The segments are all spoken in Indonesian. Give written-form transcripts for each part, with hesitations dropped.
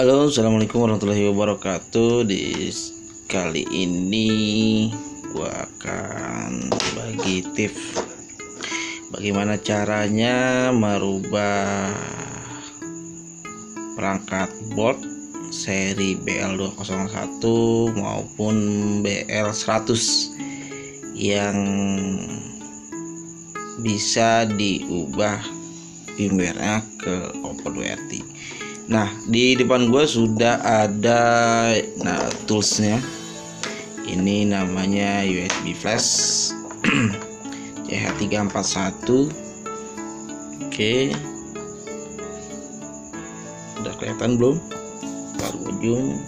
Halo, assalamualaikum warahmatullahi wabarakatuh. Kali ini gua akan bagi tips bagaimana caranya merubah perangkat board seri BL201 maupun BL100 yang bisa diubah firmware-nya ke OpenWRT. Nah, di depan gue sudah ada toolsnya. Ini namanya USB flash CH341. Oke, udah kelihatan belum? Baru ujung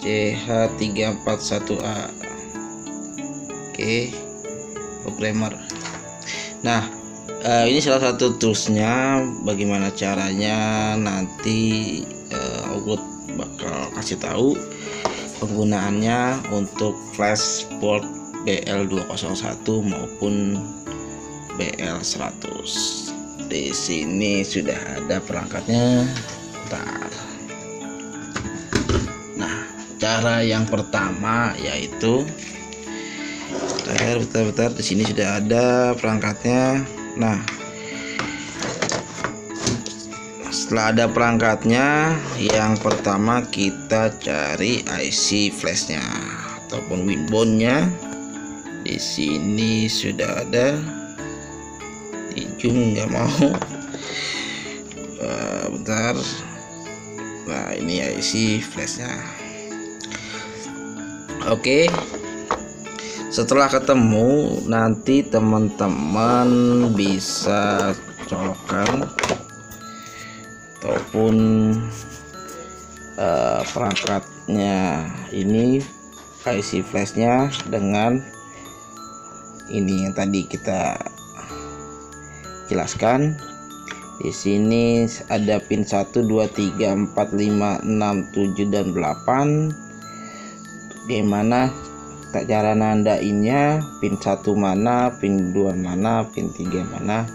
CH341A. Oke, programmer. Nah, ini salah satu toolsnya. Bagaimana caranya nanti Ogut bakal kasih tahu penggunaannya untuk flashboard BL201 maupun BL100. Di sini sudah ada perangkatnya. Bentar. Nah, cara yang pertama yaitu bentar. Di sini sudah ada perangkatnya. Nah, setelah ada perangkatnya, yang pertama kita cari IC flashnya ataupun winbone-nya. Di sini sudah ada. Ujung nggak mau. Bentar. Nah, ini IC flashnya. Oke. Setelah ketemu, nanti teman-teman bisa colokkan ataupun perangkatnya ini IC flashnya dengan ini yang tadi kita jelaskan. Di sini ada pin 1, 2, 3, 4, 5, 6, 7 dan 8. Bagaimana cara nandainnya? Pin 1 mana, pin 2 mana, pin 3 mana.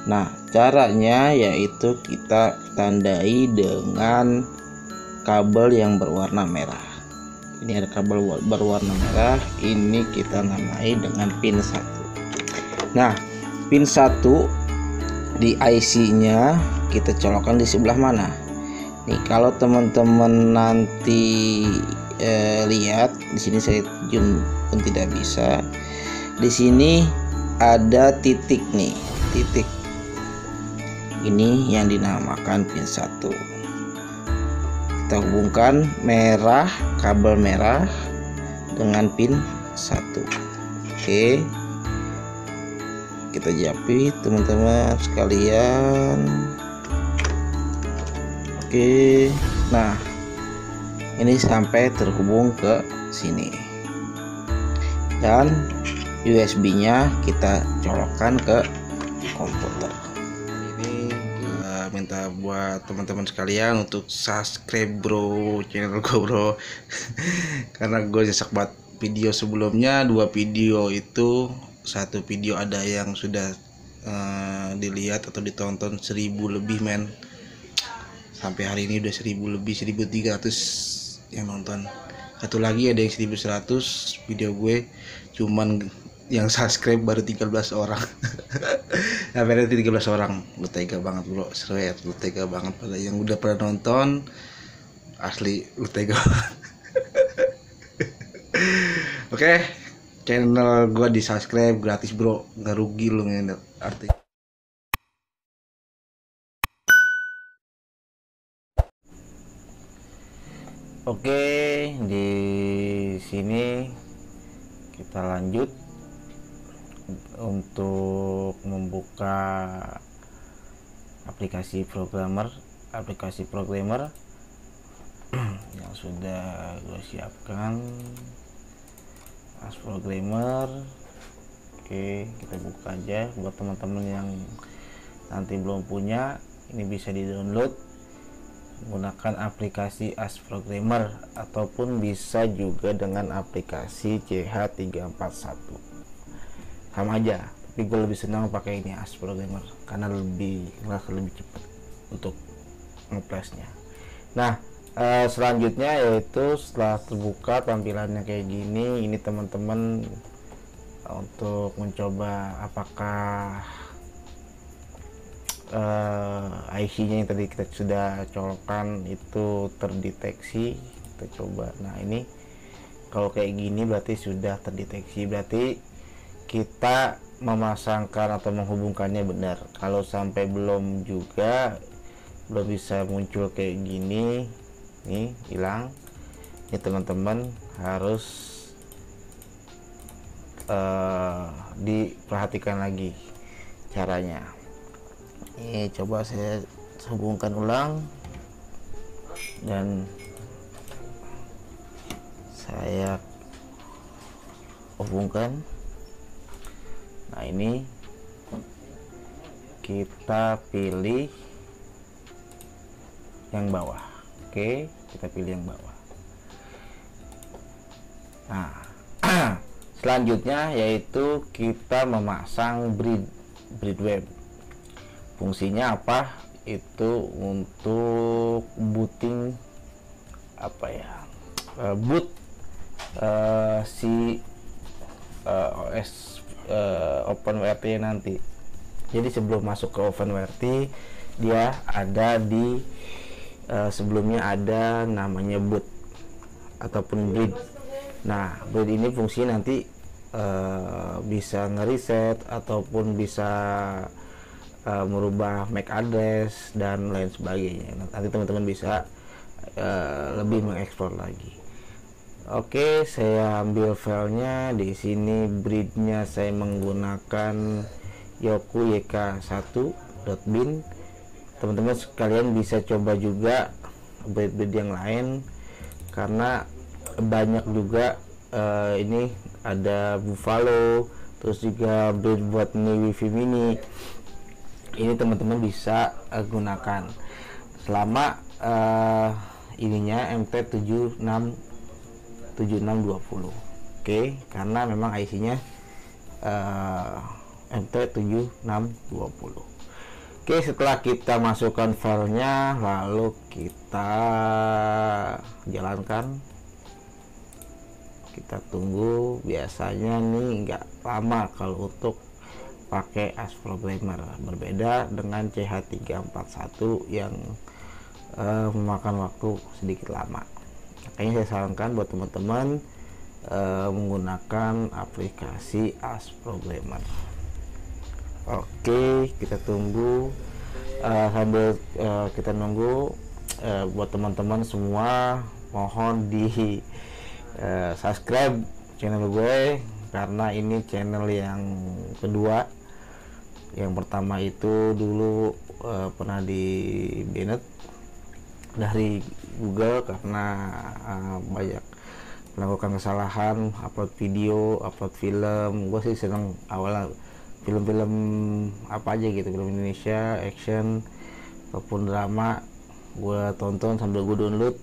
Nah, caranya yaitu kita tandai dengan kabel yang berwarna merah. Ini ada kabel berwarna merah, ini kita namai dengan pin 1. Nah, pin 1 di IC-nya kita colokkan di sebelah mana? Nih, kalau teman-teman nanti lihat di sini, saya zoom pun tidak bisa. Di sini ada titik nih, titik ini yang dinamakan pin 1. Kita hubungkan merah, kabel merah dengan pin 1. Oke, kita jepit teman-teman sekalian. Oke, nah ini sampai terhubung ke sini, dan USB-nya kita colokkan ke komputer. Ini minta buat teman-teman sekalian untuk subscribe bro channel gue bro karena gue nyesek banget video sebelumnya. 2 video itu, 1 video ada yang sudah dilihat atau ditonton 1000 lebih men. Sampai hari ini udah 1000 lebih, 1300 yang nonton. Satu lagi ada yang 1100 video gue, cuman yang subscribe baru 13 orang. Nah, berarti 13 orang. Lu tega banget bro, swear lu tega banget. Pada yang udah pernah nonton, asli lu tega banget. Oke, channel gue di subscribe gratis bro, nggak rugi lu ngendet arti. Oke, di sini kita lanjut untuk membuka aplikasi programmer yang sudah gue siapkan. As programmer. Oke, kita buka aja. Buat teman-teman yang nanti belum punya, ini bisa di-download menggunakan aplikasi As Programmer ataupun bisa juga dengan aplikasi CH341. Sama aja, tapi gue lebih senang pakai ini As Programmer karena lebih cepat untuk nge-flashnya. Nah, selanjutnya yaitu setelah terbuka tampilannya kayak gini, ini teman-teman untuk mencoba apakah IC-nya yang tadi kita sudah colokkan itu terdeteksi. Kita coba. Nah, ini kalau kayak gini berarti sudah terdeteksi, berarti kita memasangkan atau menghubungkannya benar. Kalau sampai belum juga, belum bisa muncul kayak gini, nih hilang, ini teman-teman harus diperhatikan lagi caranya. Ini coba saya hubungkan ulang dan saya hubungkan. Nah, ini kita pilih yang bawah. Oke, kita pilih yang bawah. Nah, selanjutnya yaitu kita memasang bridge web. Fungsinya apa? Itu untuk booting apa ya? Boot si OS OpenWRT nanti. Jadi sebelum masuk ke OpenWRT, dia ada di sebelumnya ada namanya boot ataupun bridge. Nah, bridge ini fungsinya nanti bisa ngereset ataupun bisa merubah MAC address dan lain sebagainya. Nanti teman-teman bisa lebih mengeksplor lagi. Oke, saya ambil filenya di sini. Bridge-nya saya menggunakan Yoku YK1.bin. Teman-teman sekalian bisa coba juga bridge yang lain karena banyak juga. Ini ada Buffalo, terus juga bridge buat wifi mini. Ini teman-teman bisa gunakan selama ininya MT7620. Oke, karena memang IC-nya MT7620. Oke, setelah kita masukkan filenya, lalu kita jalankan, kita tunggu. Biasanya nih nggak lama kalau untuk pakai AsProgrammer, berbeda dengan CH341 yang memakan waktu sedikit lama. Makanya saya sarankan buat teman-teman menggunakan aplikasi AsProgrammer. Oke, kita tunggu. Sambil kita nunggu, buat teman-teman semua mohon di subscribe channel gue, karena ini channel yang kedua. Yang pertama itu dulu pernah di banned dari Google karena banyak melakukan kesalahan, upload video, upload film. Gue sih seneng awalnya film-film apa aja gitu, film Indonesia, action ataupun drama, gue tonton sambil gue download.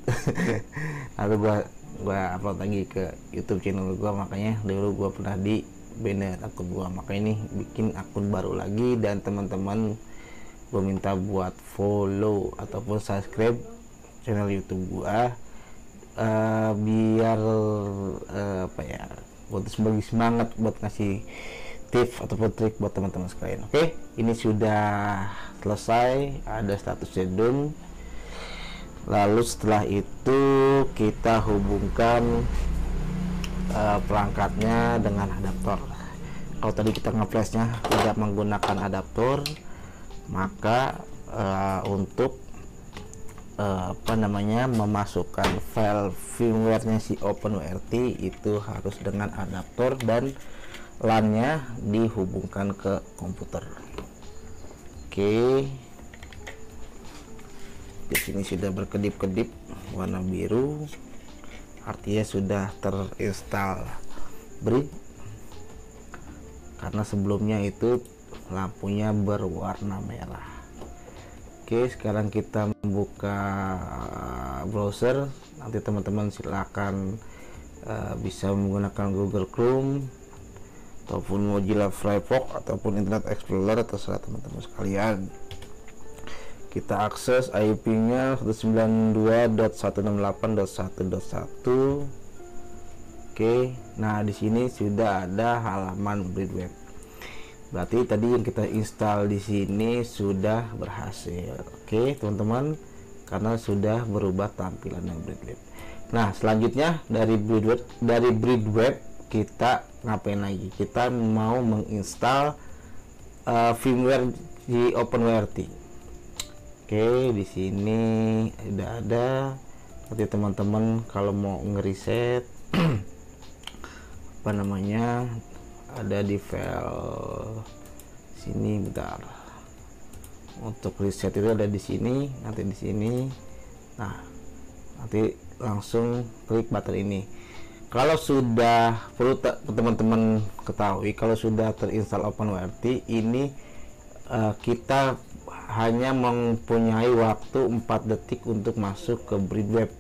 Lalu gue upload lagi ke YouTube channel gue. Makanya dulu gue pernah di banned akun gue, makanya ini bikin akun baru lagi. Dan teman-teman gue minta buat follow ataupun subscribe channel YouTube gue, biar apa ya, buat sebagai semangat buat ngasih tips ataupun trik buat teman-teman sekalian. Oke, ini sudah selesai, ada statusnya done. Lalu setelah itu kita hubungkan perangkatnya dengan adaptor. Kalau tadi kita ngeflashnya tidak menggunakan adaptor, maka untuk apa namanya, memasukkan file firmware-nya si OpenWRT itu harus dengan adaptor dan LAN-nya dihubungkan ke komputer. Oke, di sini sudah berkedip-kedip warna biru, artinya sudah terinstall bridge, karena sebelumnya itu lampunya berwarna merah. Oke, sekarang kita membuka browser. Nanti teman-teman silakan bisa menggunakan Google Chrome ataupun Mozilla Firefox ataupun Internet Explorer, terserah teman-teman sekalian. Kita akses IP-nya 192.168.1.1. Oke, nah di sini sudah ada halaman Bridweb. Berarti tadi yang kita install di sini sudah berhasil. Oke, teman-teman, karena sudah berubah tampilannya Bridweb. Nah, selanjutnya dari Bridweb kita ngapain lagi? Kita mau menginstal firmware di OpenWRT. Oke, di sini udah ada. Nanti teman-teman kalau mau ngeriset apa namanya, ada di file sini, bentar. Untuk reset itu ada di sini, nanti di sini. Nah, nanti langsung klik button ini. Kalau sudah, perlu teman-teman ketahui, kalau sudah terinstall OpenWRT ini kita hanya mempunyai waktu 4 detik untuk masuk ke Bridweb.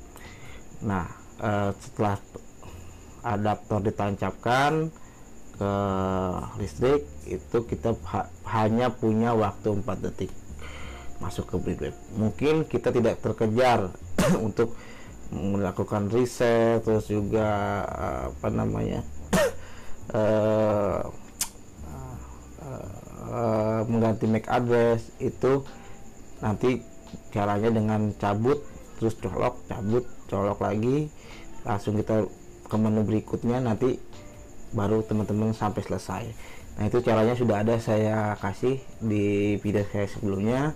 Nah, setelah adaptor ditancapkan ke listrik, itu kita hanya punya waktu 4 detik masuk ke Bridweb. Mungkin kita tidak terkejar untuk melakukan reset, terus juga apa namanya mengganti MAC address. Itu nanti caranya dengan cabut terus colok, cabut colok lagi, langsung kita ke menu berikutnya, nanti baru teman-teman sampai selesai. Nah, itu caranya sudah ada saya kasih di video saya sebelumnya.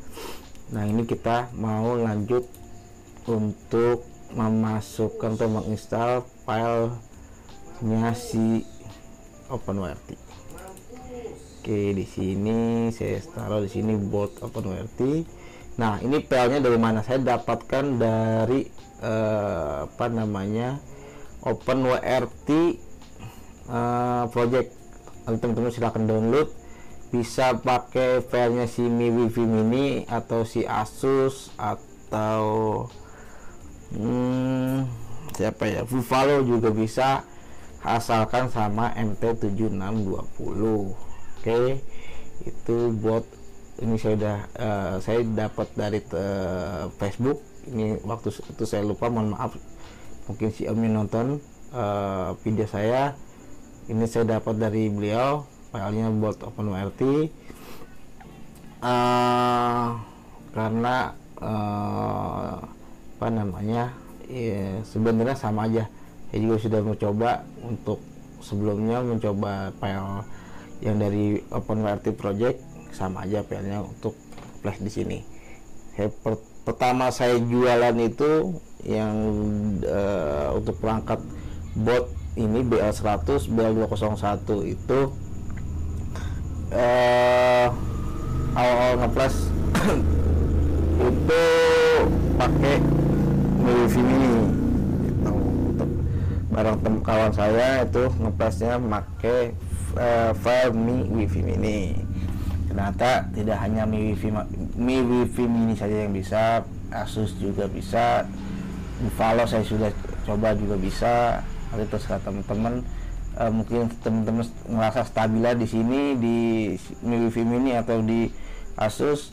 Nah, ini kita mau lanjut untuk memasukkan atau menginstal filenya si OpenWRT. Oke, di sini saya taruh di sini boot OpenWRT. Nah, ini filenya dari mana? Saya dapatkan dari apa namanya, OpenWRT project. Nanti teman-teman silahkan download. Bisa pakai filenya si MiWiFi Mini atau si Asus atau siapa ya, Vivalo juga bisa, asalkan sama MT7620. Oke, itu bot ini saya dapat dari Facebook. Ini waktu itu saya lupa, mohon maaf, mungkin si Om nonton video saya. Ini saya dapat dari beliau, filenya bot OpenWRT. Karena apa namanya, ya, sebenarnya sama aja. Saya juga sudah mencoba untuk sebelumnya mencoba file yang dari OpenWRT project, sama aja filenya untuk flash di sini. Pertama saya jualan itu yang untuk perangkat bot ini BL100 BL201 itu awal-awal ngeflash itu pakai MiWiFi Mini gitu. Untuk barang kawan saya itu ngeflashnya pakai file MiWiFi Mini. Ternyata tidak hanya MiWiFi Mini saja yang bisa, Asus juga bisa, Vivalo saya sudah coba juga bisa. Nanti terserah teman-teman, mungkin teman-teman merasa stabilan di sini di MiWiFi Mini atau di Asus,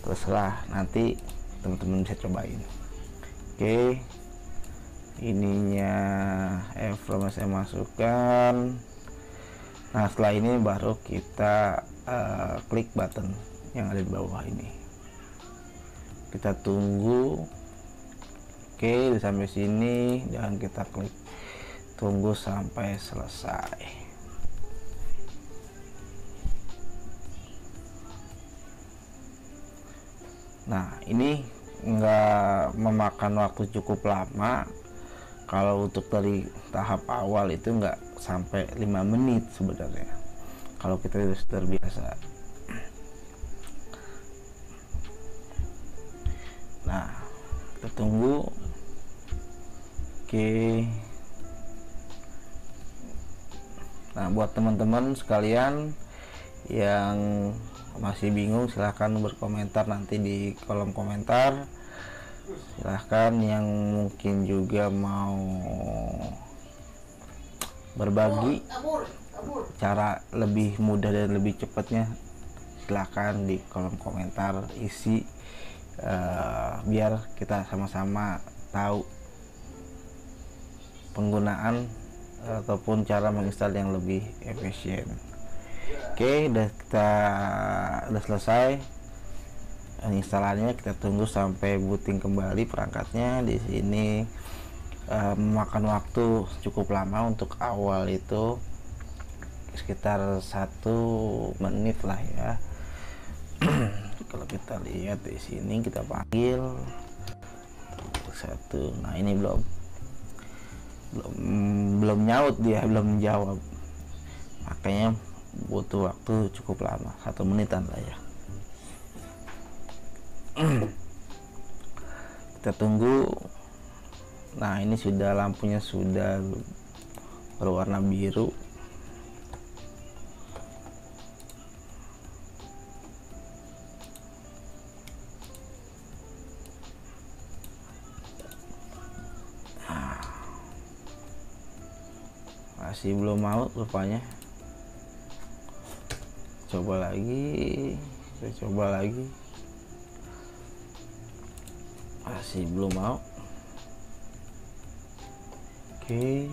terserah, nanti teman-teman bisa cobain. Oke, ininya Ephraim saya masukkan. Nah, setelah ini baru kita klik button yang ada di bawah ini. Kita tunggu. Oke, sampai sini dan kita klik tunggu sampai selesai. Nah, ini nggak memakan waktu cukup lama. Kalau untuk dari tahap awal itu nggak sampai 5 menit sebenarnya, kalau kita sudah terbiasa. Nah, kita tunggu. Oke. Nah, buat teman-teman sekalian yang masih bingung, silahkan berkomentar nanti di kolom komentar. Silahkan yang mungkin juga mau berbagi cara lebih mudah dan lebih cepatnya, silahkan di kolom komentar isi biar kita sama-sama tahu penggunaan ataupun cara menginstal yang lebih efisien. Oke, udah selesai instalannya. Kita tunggu sampai booting kembali perangkatnya. Di sini memakan waktu cukup lama. Untuk awal itu sekitar 1 menit lah ya. Kalau kita lihat di sini, kita panggil satu. Nah, ini belum nyaut, dia belum jawab, makanya butuh waktu cukup lama, 1 menitan lah ya. Kita tunggu. Nah, ini sudah lampunya sudah berwarna biru. Masih belum mau rupanya. Coba lagi, saya coba lagi, masih belum mau. Oke,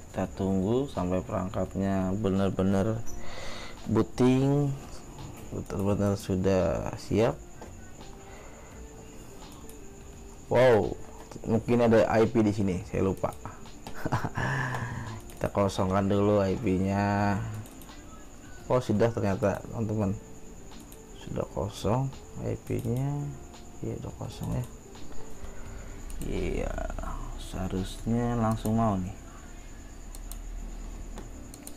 kita tunggu sampai perangkatnya benar-benar booting, benar-benar sudah siap. Wow, mungkin ada IP di sini, saya lupa. Kita kosongkan dulu IP-nya. Oh, sudah ternyata teman-teman, sudah kosong IP-nya. Iya, udah kosong ya. Iya, seharusnya langsung mau nih.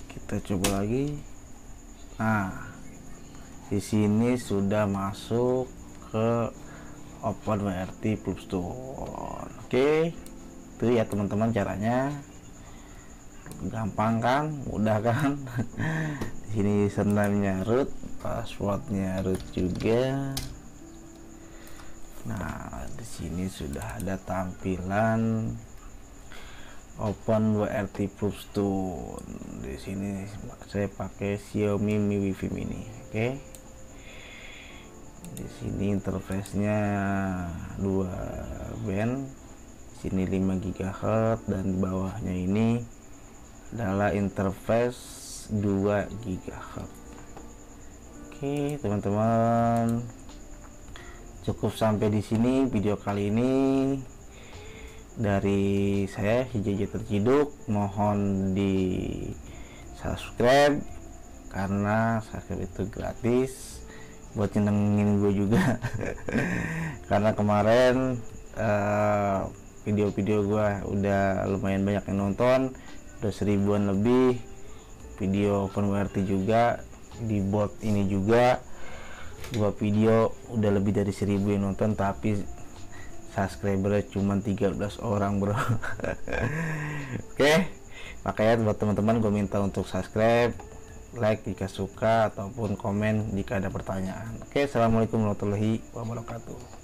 Kita coba lagi. Nah, di sini sudah masuk ke OpenWRT Ploopstone. Oke, itu ya teman-teman caranya. Gampang kan, mudah kan? Di sini username-nya root, passwordnya root juga. Nah, di sini sudah ada tampilan OpenWRT Ploopstone. Di sini saya pakai Xiaomi Mi Wi-Fi Mini. Oke. Di sini interface-nya 2 band. Di sini 5 GHz dan di bawahnya ini adalah interface 2 GHz. Oke, teman-teman, cukup sampai di sini video kali ini dari saya, JJ Terciduk. Mohon di subscribe karena subscribe itu gratis buat nyenengin gue juga. Karena kemarin video-video gue udah lumayan banyak yang nonton, udah 1000-an lebih. Video OpenWRT juga di bot ini juga, 2 video udah lebih dari 1000 yang nonton, tapi subscribernya cuma 13 orang bro. Oke, makanya buat teman-teman gue minta untuk subscribe, like jika suka, ataupun komen jika ada pertanyaan. Oke, assalamualaikum warahmatullahi wabarakatuh.